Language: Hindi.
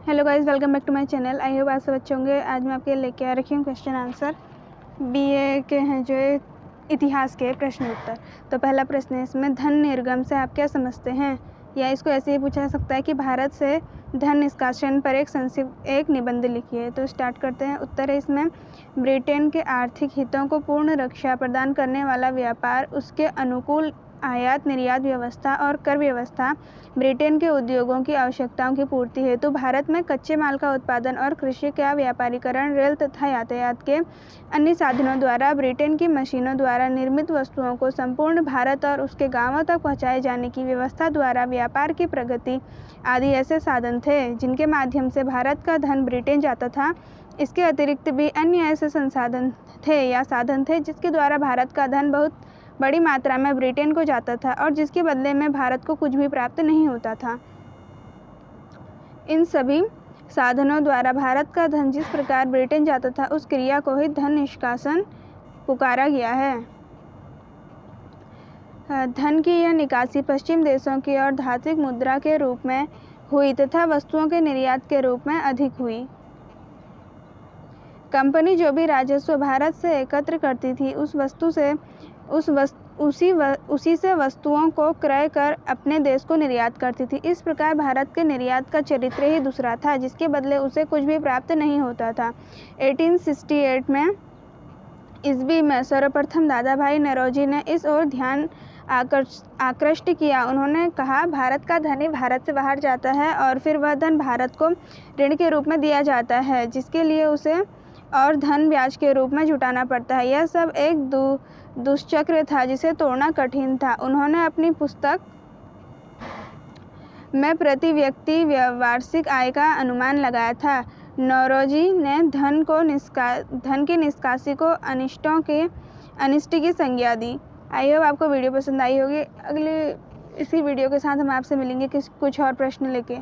Hello guys, welcome back to my channel. I hope आप सब अच्छे होंगे। आज मैं आपके लिए लेके आ रखी हूँ क्वेश्चन आंसर बीए के हैं जो इतिहास के प्रश्न उत्तर। तो पहला प्रश्न है इसमें, धन निर्गम से आप क्या समझते हैं? या इसको ऐसे ही पूछा जा सकता है कि भारत से धन निष्कासन पर एक निबंध लिखिए। तो स्टार्ट करते हैं। उत्तर है इसमें, ब्रिटेन के आर्थिक हितों को पूर्ण रक्षा प्रदान करने वाला व्यापार, उसके अनुकूल आयात निर्यात व्यवस्था और कर व्यवस्था, ब्रिटेन के उद्योगों की आवश्यकताओं की पूर्ति हेतु भारत में कच्चे माल का उत्पादन और कृषि का व्यापारीकरण, रेल तथा यातायात के अन्य साधनों द्वारा ब्रिटेन की मशीनों द्वारा निर्मित वस्तुओं को संपूर्ण भारत और उसके गांवों तक पहुंचाए जाने की व्यवस्था द्वारा व्यापार की प्रगति आदि ऐसे साधन थे जिनके माध्यम से भारत का धन ब्रिटेन जाता था। इसके अतिरिक्त भी अन्य ऐसे संसाधन थे या साधन थे जिसके द्वारा भारत का धन बहुत बड़ी मात्रा में ब्रिटेन को जाता था और जिसके बदले में भारत को कुछ भी प्राप्त नहीं होता था। इन सभी साधनों द्वारा भारत का धन जिस प्रकार ब्रिटेन जाता था, उस क्रिया को ही धन निष्कासन पुकारा गया है। धन की यह निकासी पश्चिम देशों की ओर धात्विक मुद्रा के रूप में हुई तथा वस्तुओं के निर्यात के रूप में अधिक हुई। कंपनी जो भी राजस्व भारत से एकत्र करती थी, उसी से वस्तुओं को क्रय कर अपने देश को निर्यात करती थी। इस प्रकार भारत के निर्यात का चरित्र ही दूसरा था, जिसके बदले उसे कुछ भी प्राप्त नहीं होता था। 1868 में ईस्वी में सर्वप्रथम दादा भाई नौरोजी ने इस ओर ध्यान आकृष्ट किया। उन्होंने कहा, भारत का धन ही भारत से बाहर जाता है और फिर वह धन भारत को ऋण के रूप में दिया जाता है, जिसके लिए उसे और धन ब्याज के रूप में जुटाना पड़ता है। यह सब एक दुष्चक्र था जिसे तोड़ना कठिन था। उन्होंने अपनी पुस्तक में प्रति व्यक्ति वार्षिक आय का अनुमान लगाया था। नौरोजी ने धन की निष्कासी को अनिष्ट की संज्ञा दी। आई होप आपको वीडियो पसंद आई होगी। इसी वीडियो के साथ हम आपसे मिलेंगे कुछ और प्रश्न लेके।